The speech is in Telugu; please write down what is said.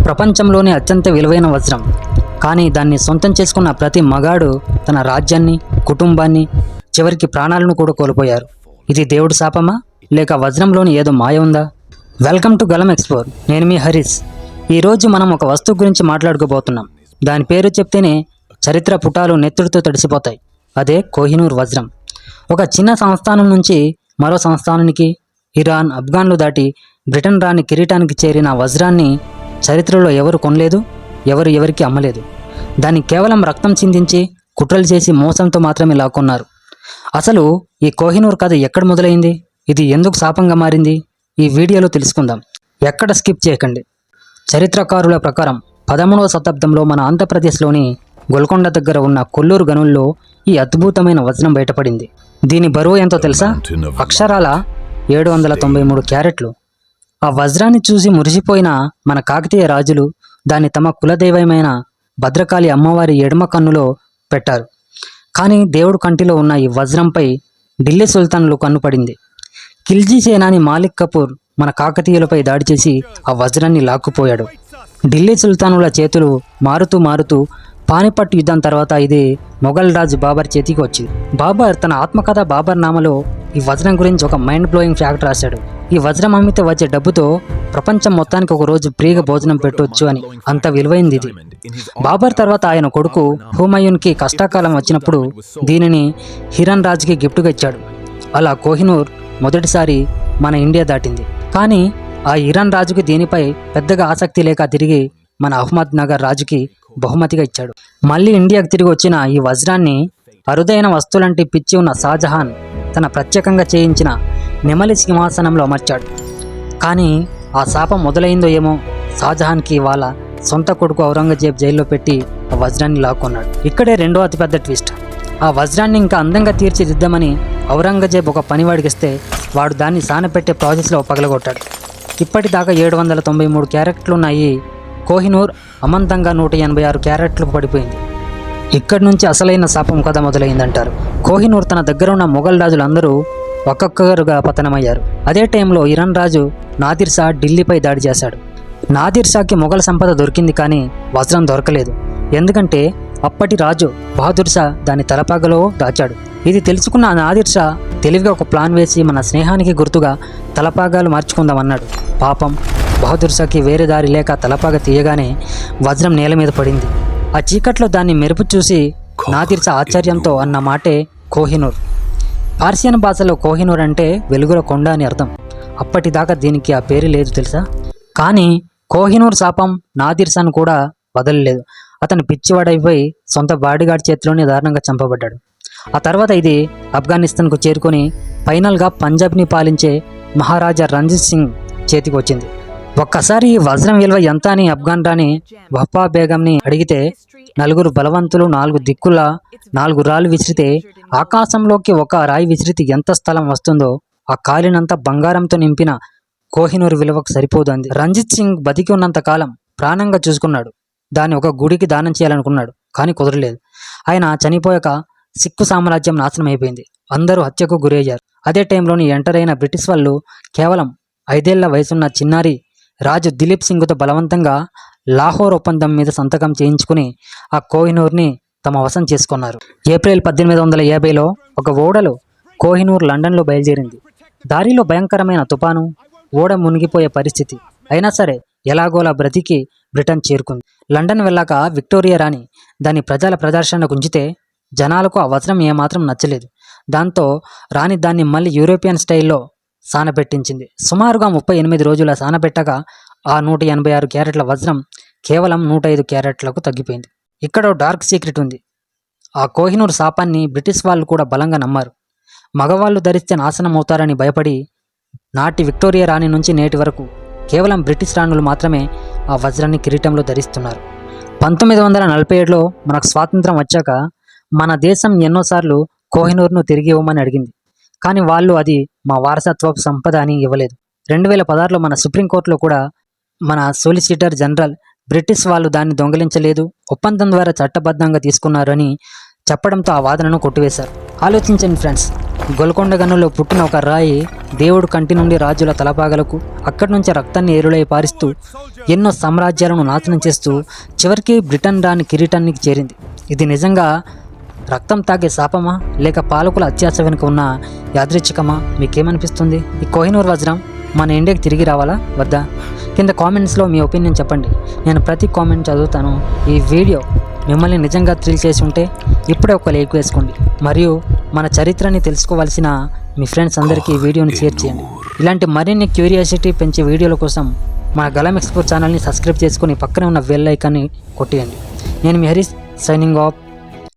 ప్రపంచంలోనే అత్యంత విలువైన వజ్రం. కానీ దాన్ని సొంతం చేసుకున్న ప్రతి మగాడు తన రాజ్యాన్ని, కుటుంబాన్ని, చివరికి ప్రాణాలను కూడా కోల్పోయారు. ఇది దేవుడి శాపమా, లేక వజ్రంలోని ఏదో మాయ ఉందా? వెల్కమ్ టు గలం ఎక్స్ప్లోర్. నేను మీ హరీష్. ఈరోజు మనం ఒక వస్తువు గురించి మాట్లాడుకోబోతున్నాం. దాని పేరు చెప్తేనే చరిత్ర పుటాలు నెత్తుడితో తడిసిపోతాయి. అదే కోహినూర్ వజ్రం. ఒక చిన్న సంస్థానం నుంచి మరో సంస్థానానికి, ఇరాన్, ఆఫ్ఘన్లు దాటి బ్రిటన్ రాని కిరీటానికి చేరిన వజ్రాన్ని చరిత్రలో ఎవరు కొనలేదు, ఎవరికి అమ్మలేదు. దాన్ని కేవలం రక్తం చిందించి, కుట్రలు చేసి, మోసంతో మాత్రమే లాక్కున్నారు. అసలు ఈ కోహినూర్ కథ ఎక్కడ మొదలైంది, ఇది ఎందుకు శాపంగా మారింది, ఈ వీడియోలో తెలుసుకుందాం. ఎక్కడ స్కిప్ చేయకండి. చరిత్రకారుల ప్రకారం 13వ శతాబ్దంలో మన ఆంధ్రప్రదేశ్లోని గోల్కొండ దగ్గర ఉన్న కొల్లూరు గనుల్లో ఈ అద్భుతమైన వజ్రం బయటపడింది. దీని బరువు ఎంతో తెలుసా? అక్షరాల 793 క్యారెట్లు. ఆ వజ్రాన్ని చూసి మురిసిపోయిన మన కాకతీయ రాజులు దాన్ని తమ కులదైవమైన భద్రకాళి అమ్మవారి ఎడమ కన్నులో పెట్టారు. కానీ దేవుడు కంటిలో ఉన్న ఈ వజ్రంపై ఢిల్లీ సుల్తాన్లు కన్నుపడింది. ఖిల్జీ సేనాని మాలిక్ కపూర్ మన కాకతీయులపై దాడి చేసి ఆ వజ్రాన్ని లాక్కుపోయాడు. ఢిల్లీ సుల్తానుల చేతులు మారుతూ పానిపట్ యుద్ధం తర్వాత ఇది మొఘల్ రాజు బాబర్ చేతికి వచ్చింది. బాబర్ తన ఆత్మకథ బాబర్ నామలో ఈ వజ్రం గురించి ఒక మైండ్ బ్లోయింగ్ ఫ్యాక్ట్ రాశాడు. ఈ వజ్రం అమ్మితే వచ్చే డబ్బుతో ప్రపంచం మొత్తానికి ఒక రోజు ఫ్రీగా భోజనం పెట్టవచ్చు అని. అంత విలువైంది ఇది. బాబర్ తర్వాత ఆయన కొడుకు హుమాయూన్కి కష్టకాలం వచ్చినప్పుడు దీనిని హిరన్ రాజ్కి గిఫ్ట్గా ఇచ్చాడు. అలా కోహినూర్ మొదటిసారి మన ఇండియా దాటింది. కానీ ఆ ఇరాన్ రాజుకి దీనిపై పెద్దగా ఆసక్తి లేక తిరిగి మన అహ్మద్ నగర్ రాజుకి బహుమతిగా ఇచ్చాడు. మళ్ళీ ఇండియాకు తిరిగి వచ్చిన ఈ వజ్రాన్ని అరుదైన వస్తువులంటే పిచ్చి ఉన్న షాజహాన్ తన ప్రత్యేకంగా చేయించిన నెమలి సింహాసనంలో అమర్చాడు. కానీ ఆ శాపం మొదలైందో ఏమో, షాజహాన్కి వాళ్ళ సొంత కొడుకు ఔరంగజేబ్ జైల్లో పెట్టి ఆ వజ్రాన్ని లాక్కున్నాడు. ఇక్కడే రెండో అతిపెద్ద ట్విస్ట్. ఆ వజ్రాన్ని ఇంకా అందంగా తీర్చిదిద్దామని ఔరంగజేబ్ ఒక పనివాడికిస్తే వాడు దాన్ని సానపెట్టే ప్రాసెస్లో పగలగొట్టాడు. ఇప్పటిదాకా 793 క్యారెట్లున్న ఈ కోహినూర్ అమంతంగా 186 క్యారెట్లకు పడిపోయింది. ఇక్కడి నుంచి అసలైన శాపం కథ మొదలైందంటారు. కోహినూర్ తన దగ్గర ఉన్న మొఘల్ రాజులందరూ ఒక్కొక్కరుగా పతనమయ్యారు. అదే టైంలో ఇరాన్ రాజు నాదిర్ షా ఢిల్లీపై దాడి చేశాడు. నాదిర్ షాకి మొఘల్ సంపద దొరికింది, కానీ వజ్రం దొరకలేదు. ఎందుకంటే అప్పటి రాజు బహదూర్ షా దాని తలపాగలో దాచాడు. ఇది తెలుసుకున్న నాదిర్ షా తెలివిగా ఒక ప్లాన్ వేసి మన స్నేహానికి గుర్తుగా తలపాగాలు మార్చుకుందామన్నాడు. పాపం బహదూర్ షాకి వేరే దారి లేక తలపాగ తీయగానే వజ్రం నేల మీద పడింది. ఆ చీకట్లో దాన్ని మెరుపు చూసి నాదిర్ షా ఆశ్చర్యంతో అన్న మాటే కోహినూర్. పార్సియన్ భాషలో కోహినూర్ అంటే వెలుగుల కొండ అని అర్థం. అప్పటిదాకా దీనికి ఆ పేరు లేదు తెలుసా. కానీ కోహినూర్ శాపం నాదిర్ షాను కూడా వదలలేదు. అతను పిచ్చివాడైపోయి సొంత బాడీగార్డ్ చేతిలోనే దారుణంగా చంపబడ్డాడు. ఆ తర్వాత ఇది ఆఫ్ఘనిస్తాన్కు చేరుకొని ఫైనల్గా పంజాబ్ని పాలించే మహారాజా రంజిత్ సింగ్ చేతికి వచ్చింది. ఒక్కసారి ఈ వజ్రం విలువ ఎంత అని ఆఫ్ఘన్ రాణి వఫా బేగంని అడిగితే, 4 బలవంతులు 4 దిక్కుల 4 రాళ్ళు విసిరితే ఆకాశంలోకి ఒక రాయి విసిరితే ఎంత స్థలం వస్తుందో ఆ కాలినంతా బంగారంతో నింపిన కోహినూర్ విలువకు సరిపోదు అంది. రంజిత్ సింగ్ బతికి ఉన్నంత కాలం ప్రాణంగా చూసుకున్నాడు. దాన్ని ఒక గుడికి దానం చేయాలనుకున్నాడు, కానీ కుదరలేదు. ఆయన చనిపోయాక సిక్కు సామ్రాజ్యం నాశనం అయిపోయింది. అందరూ హత్యకు గురయ్యారు. అదే టైంలోని ఎంటర్ అయిన బ్రిటిష్ వాళ్ళు కేవలం 5 ఏళ్ల వయసున్న చిన్నారి రాజు దిలీప్ సింగ్తో బలవంతంగా లాహోర్ ఒప్పందం మీద సంతకం చేయించుకుని ఆ కోహినూర్ని తమ వశం చేసుకున్నారు. ఏప్రిల్ 1850లో ఒక ఓడలో కోహినూర్ లండన్లో బయలుదేరింది. దారిలో భయంకరమైన తుఫాను, ఓడ మునిగిపోయే పరిస్థితి. అయినా సరే ఎలాగోలా బ్రతికి బ్రిటన్ చేరుకుంది. లండన్ వెళ్ళాక విక్టోరియా రాణి దాని ప్రజల ప్రదర్శనకు ఉంచితే జనాలకు ఆ వజ్రం ఏమాత్రం నచ్చలేదు. దాంతో రాణి దాన్ని మళ్ళీ యూరోపియన్ స్టైల్లో సానపెట్టించింది. సుమారుగా 38 రోజుల సానపెట్టగా ఆ 186 క్యారెట్ల వజ్రం కేవలం 105 క్యారెట్లకు తగ్గిపోయింది. ఇక్కడ డార్క్ సీక్రెట్ ఉంది. ఆ కోహినూర్ శాపాన్ని బ్రిటిష్ వాళ్ళు కూడా బలంగా నమ్మారు. మగవాళ్ళు ధరిస్తే నాశనం అవుతారని భయపడి నాటి విక్టోరియా రాణి నుంచి నేటి వరకు కేవలం బ్రిటిష్ రాణులు మాత్రమే ఆ వజ్రాన్ని కిరీటంలో ధరిస్తున్నారు. 1947లో మనకు స్వాతంత్రం వచ్చాక మన దేశం ఎన్నోసార్లు కోహినూర్ను తిరిగి ఇవ్వమని అడిగింది. కానీ వాళ్ళు అది మా వారసత్వపు సంపద అని ఇవ్వలేదు. 2016లో మన సుప్రీంకోర్టులో కూడా మన సొలిసిటర్ జనరల్ బ్రిటిష్ వాళ్ళు దాన్ని దొంగిలించలేదు, ఒప్పందం ద్వారా చట్టబద్ధంగా తీసుకున్నారు అని చెప్పడంతో ఆ వాదనను కొట్టివేశారు. ఆలోచించండి ఫ్రెండ్స్, గోల్కొండ గనుల్లో పుట్టిన ఒక రాయి దేవుడు కంటి నుండి రాజుల తలపాగలకు, అక్కడి నుంచి రక్తాన్ని ఏరులై పారిస్తూ ఎన్నో సామ్రాజ్యాలను నాశనం చేస్తూ చివరికి బ్రిటన్ రాణి కిరీటానికి చేరింది. ఇది నిజంగా రక్తం తాగే శాపమా, లేక పాలకుల అత్యాశ వెనుక ఉన్న యాదృచ్ఛికమా? మీకేమనిపిస్తుంది? ఈ కోహినూర్ వజ్రం మన ఇండియాకి తిరిగి రావాలా వద్దా? కింద కామెంట్స్లో మీ ఒపీనియన్ చెప్పండి. నేను ప్రతి కామెంట్ చదువుతాను. ఈ వీడియో మిమ్మల్ని నిజంగా థ్రిల్ చేసి ఉంటే ఇప్పుడే ఒక లైక్ వేసుకోండి. మరియు మన చరిత్రని తెలుసుకోవాల్సిన మీ ఫ్రెండ్స్ అందరికీ ఈ వీడియోని షేర్ చేయండి. ఇలాంటి మరిన్ని క్యూరియాసిటీ పెంచే వీడియోల కోసం మన గలం ఎక్స్ప్లోర్ ఛానల్ని సబ్స్క్రైబ్ చేసుకుని పక్కనే ఉన్న బెల్ ఐకాన్ని కొట్టేయండి. నేను మీ హరీష్, సైనింగ్ ఆఫ్.